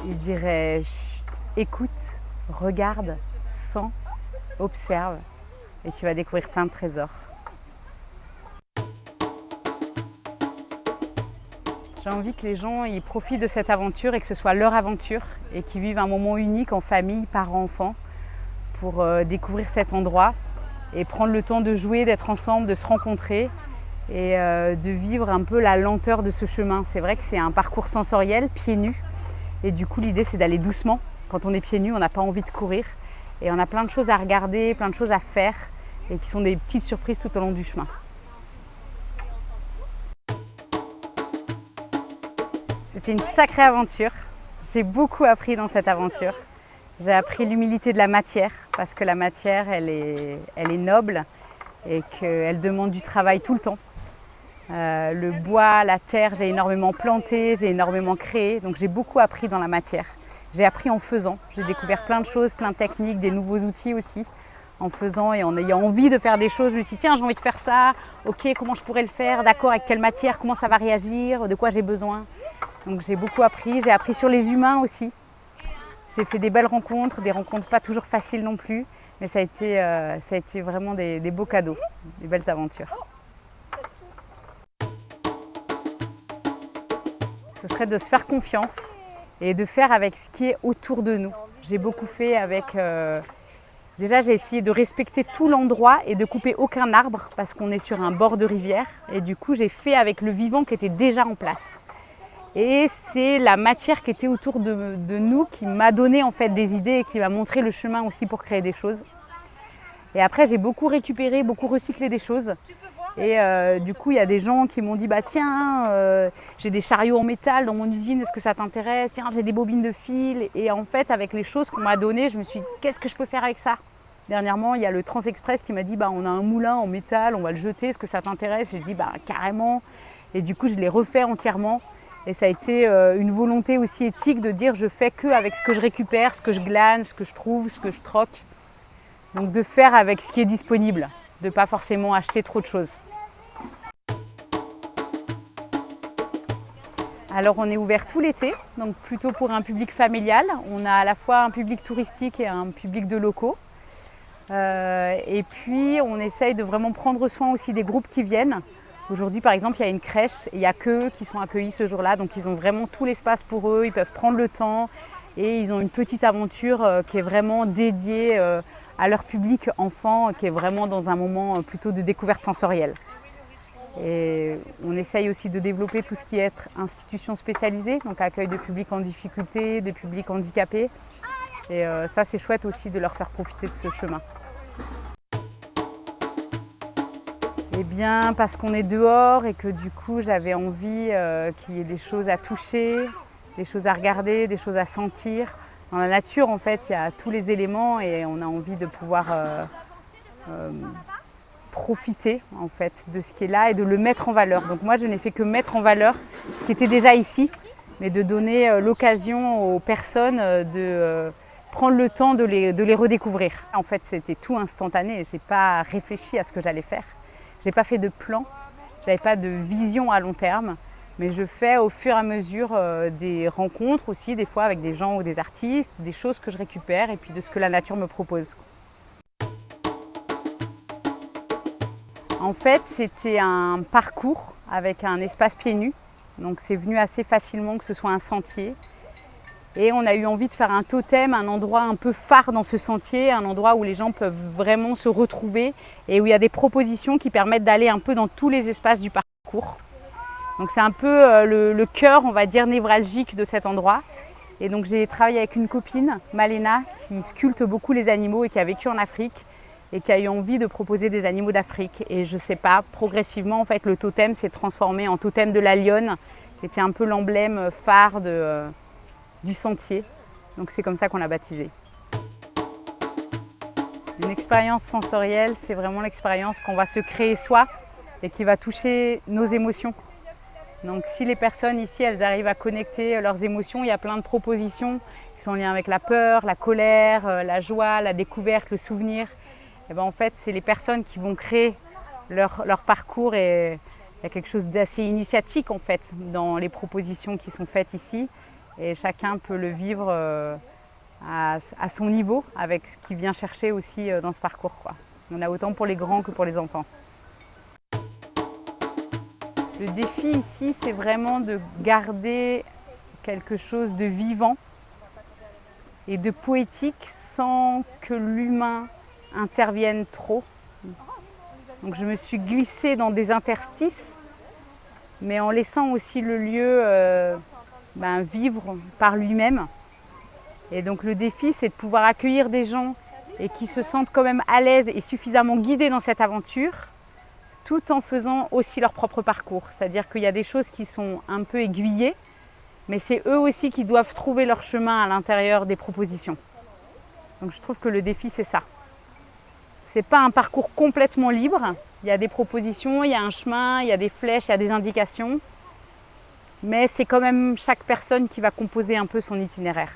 il dirait écoute, regarde, sens, observe et tu vas découvrir plein de trésors. J'ai envie que les gens ils profitent de cette aventure et que ce soit leur aventure et qu'ils vivent un moment unique en famille, parents-enfants pour découvrir cet endroit et prendre le temps de jouer, d'être ensemble, de se rencontrer et de vivre un peu la lenteur de ce chemin. C'est vrai que c'est un parcours sensoriel, pieds nus, et du coup l'idée c'est d'aller doucement. Quand on est pieds nus, on n'a pas envie de courir et on a plein de choses à regarder, plein de choses à faire et qui sont des petites surprises tout au long du chemin. C'était une sacrée aventure, j'ai beaucoup appris dans cette aventure. J'ai appris l'humilité de la matière parce que la matière elle est noble et qu'elle demande du travail tout le temps. Le bois, la terre, j'ai énormément planté, j'ai énormément créé, donc j'ai beaucoup appris dans la matière. J'ai appris en faisant, j'ai découvert plein de choses, plein de techniques, des nouveaux outils aussi. En faisant et en ayant envie de faire des choses, je me suis dit tiens j'ai envie de faire ça, ok comment je pourrais le faire, d'accord avec quelle matière, comment ça va réagir, de quoi j'ai besoin. Donc j'ai beaucoup appris, j'ai appris sur les humains aussi. J'ai fait des belles rencontres, des rencontres pas toujours faciles non plus, mais ça a été vraiment des beaux cadeaux, des belles aventures. Ce serait de se faire confiance et de faire avec ce qui est autour de nous. J'ai beaucoup fait avec... Déjà, j'ai essayé de respecter tout l'endroit et de couper aucun arbre parce qu'on est sur un bord de rivière. Et du coup, j'ai fait avec le vivant qui était déjà en place. Et c'est la matière qui était autour de nous qui m'a donné en fait des idées et qui m'a montré le chemin aussi pour créer des choses. Et après, j'ai beaucoup récupéré, beaucoup recyclé des choses. Et du coup, il y a des gens qui m'ont dit bah tiens, j'ai des chariots en métal dans mon usine, est-ce que ça t'intéresse? Tiens, j'ai des bobines de fil. Et en fait, avec les choses qu'on m'a données, je me suis dit qu'est-ce que je peux faire avec ça? Dernièrement, il y a le Transexpress qui m'a dit bah on a un moulin en métal, on va le jeter, est-ce que ça t'intéresse? J'ai dit bah carrément. Et du coup, je l'ai refait entièrement. Et ça a été une volonté aussi éthique de dire je fais que avec ce que je récupère, ce que je glane, ce que je trouve, ce que je troque. Donc de faire avec ce qui est disponible, de ne pas forcément acheter trop de choses. Alors on est ouvert tout l'été, donc plutôt pour un public familial. On a à la fois un public touristique et un public de locaux. Et puis on essaye de vraiment prendre soin aussi des groupes qui viennent. Aujourd'hui par exemple il y a une crèche, il n'y a qu'eux qui sont accueillis ce jour-là, donc ils ont vraiment tout l'espace pour eux, ils peuvent prendre le temps et ils ont une petite aventure qui est vraiment dédiée à leur public enfant, qui est vraiment dans un moment plutôt de découverte sensorielle. Et on essaye aussi de développer tout ce qui est être institution spécialisée, donc accueil de publics en difficulté, de publics handicapés. Et ça c'est chouette aussi de leur faire profiter de ce chemin. Eh bien parce qu'on est dehors et que du coup j'avais envie qu'il y ait des choses à toucher, des choses à regarder, des choses à sentir. Dans la nature en fait il y a tous les éléments et on a envie de pouvoir profiter en fait de ce qui est là et de le mettre en valeur. Donc moi je n'ai fait que mettre en valeur ce qui était déjà ici, mais de donner l'occasion aux personnes de prendre le temps de les redécouvrir. En fait c'était tout instantané, je n'ai pas réfléchi à ce que j'allais faire. Je n'ai pas fait de plan, je n'avais pas de vision à long terme, mais je fais au fur et à mesure des rencontres aussi, des fois avec des gens ou des artistes, des choses que je récupère et puis de ce que la nature me propose. En fait, c'était un parcours avec un espace pieds nus, donc c'est venu assez facilement que ce soit un sentier. Et on a eu envie de faire un totem, un endroit un peu phare dans ce sentier, un endroit où les gens peuvent vraiment se retrouver et où il y a des propositions qui permettent d'aller un peu dans tous les espaces du parcours. Donc c'est un peu le cœur, on va dire, névralgique de cet endroit. Et donc j'ai travaillé avec une copine, Malena, qui sculpte beaucoup les animaux et qui a vécu en Afrique et qui a eu envie de proposer des animaux d'Afrique. Et je sais pas, progressivement, en fait, le totem s'est transformé en totem de la lionne, qui était un peu l'emblème phare du sentier. Donc c'est comme ça qu'on l'a baptisé. Une expérience sensorielle, c'est vraiment l'expérience qu'on va se créer soi et qui va toucher nos émotions. Donc si les personnes ici, elles arrivent à connecter leurs émotions, il y a plein de propositions qui sont en lien avec la peur, la colère, la joie, la découverte, le souvenir. Et ben en fait, c'est les personnes qui vont créer leur parcours et il y a quelque chose d'assez initiatique en fait dans les propositions qui sont faites ici. et chacun peut le vivre à son niveau, avec ce qu'il vient chercher aussi dans ce parcours, quoi. On a autant pour les grands que pour les enfants. Le défi ici, c'est vraiment de garder quelque chose de vivant et de poétique sans que l'humain intervienne trop. Donc je me suis glissée dans des interstices, mais en laissant aussi le lieu vivre par lui-même. Et donc le défi, c'est de pouvoir accueillir des gens et qui se sentent quand même à l'aise et suffisamment guidés dans cette aventure, tout en faisant aussi leur propre parcours. C'est-à-dire qu'il y a des choses qui sont un peu aiguillées, mais c'est eux aussi qui doivent trouver leur chemin à l'intérieur des propositions. Donc je trouve que le défi, c'est ça. C'est pas un parcours complètement libre. Il y a des propositions, il y a un chemin, il y a des flèches, il y a des indications. Mais c'est quand même chaque personne qui va composer un peu son itinéraire.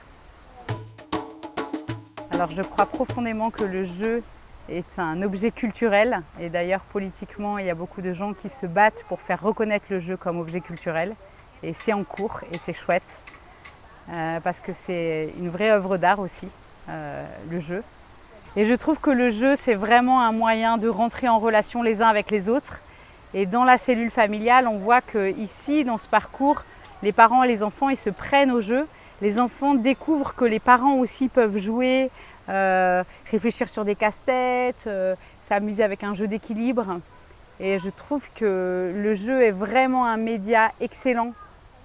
Alors je crois profondément que le jeu est un objet culturel. Et d'ailleurs, politiquement, il y a beaucoup de gens qui se battent pour faire reconnaître le jeu comme objet culturel. Et c'est en cours et c'est chouette. Parce que c'est une vraie œuvre d'art aussi, le jeu. Et je trouve que le jeu, c'est vraiment un moyen de rentrer en relation les uns avec les autres. Et dans la cellule familiale, on voit qu'ici, dans ce parcours, les parents et les enfants, ils se prennent au jeu. Les enfants découvrent que les parents aussi peuvent jouer, réfléchir sur des casse-têtes, s'amuser avec un jeu d'équilibre. Et je trouve que le jeu est vraiment un média excellent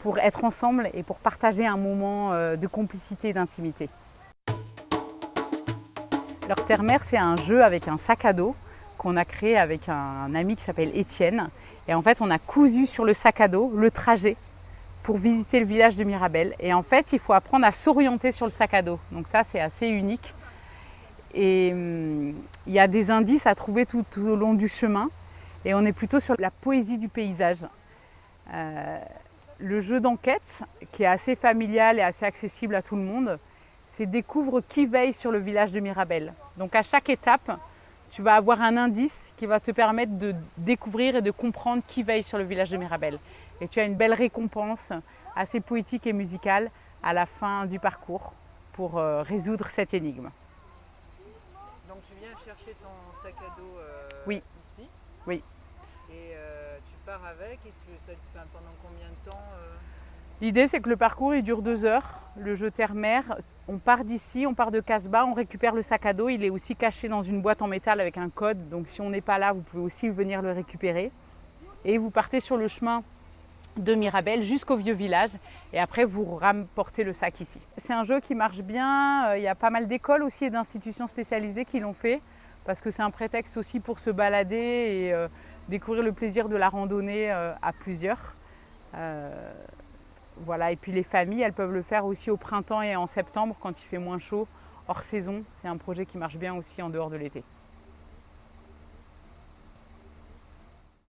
pour être ensemble et pour partager un moment de complicité et d'intimité. Alors Terre-Mer, c'est un jeu avec un sac à dos qu'on a créé avec un ami qui s'appelle Étienne. Et en fait, on a cousu sur le sac à dos le trajet pour visiter le village de Mirabel. Et en fait, il faut apprendre à s'orienter sur le sac à dos. Donc ça, c'est assez unique. Et il y a des indices à trouver tout au long du chemin. Et on est plutôt sur la poésie du paysage. Le jeu d'enquête, qui est assez familial et assez accessible à tout le monde, c'est découvre qui veille sur le village de Mirabel. Donc à chaque étape, tu vas avoir un indice qui va te permettre de découvrir et de comprendre qui veille sur le village de Mirabel. Et tu as une belle récompense assez poétique et musicale à la fin du parcours pour résoudre cette énigme. Donc tu viens chercher ton sac à dos Oui. ici. Oui. Et tu pars avec et pendant combien de temps L'idée, c'est que le parcours il dure 2 heures, le jeu Terre-Mer. On part d'ici, on part de Casbah, on récupère le sac à dos. Il est aussi caché dans une boîte en métal avec un code. Donc si on n'est pas là, vous pouvez aussi venir le récupérer. Et vous partez sur le chemin de Mirabel jusqu'au vieux village. Et après, vous rapportez le sac ici. C'est un jeu qui marche bien. Il y a pas mal d'écoles aussi et d'institutions spécialisées qui l'ont fait. Parce que c'est un prétexte aussi pour se balader et découvrir le plaisir de la randonnée à plusieurs. Voilà. Et puis les familles, elles peuvent le faire aussi au printemps et en septembre quand il fait moins chaud, hors saison. C'est un projet qui marche bien aussi en dehors de l'été.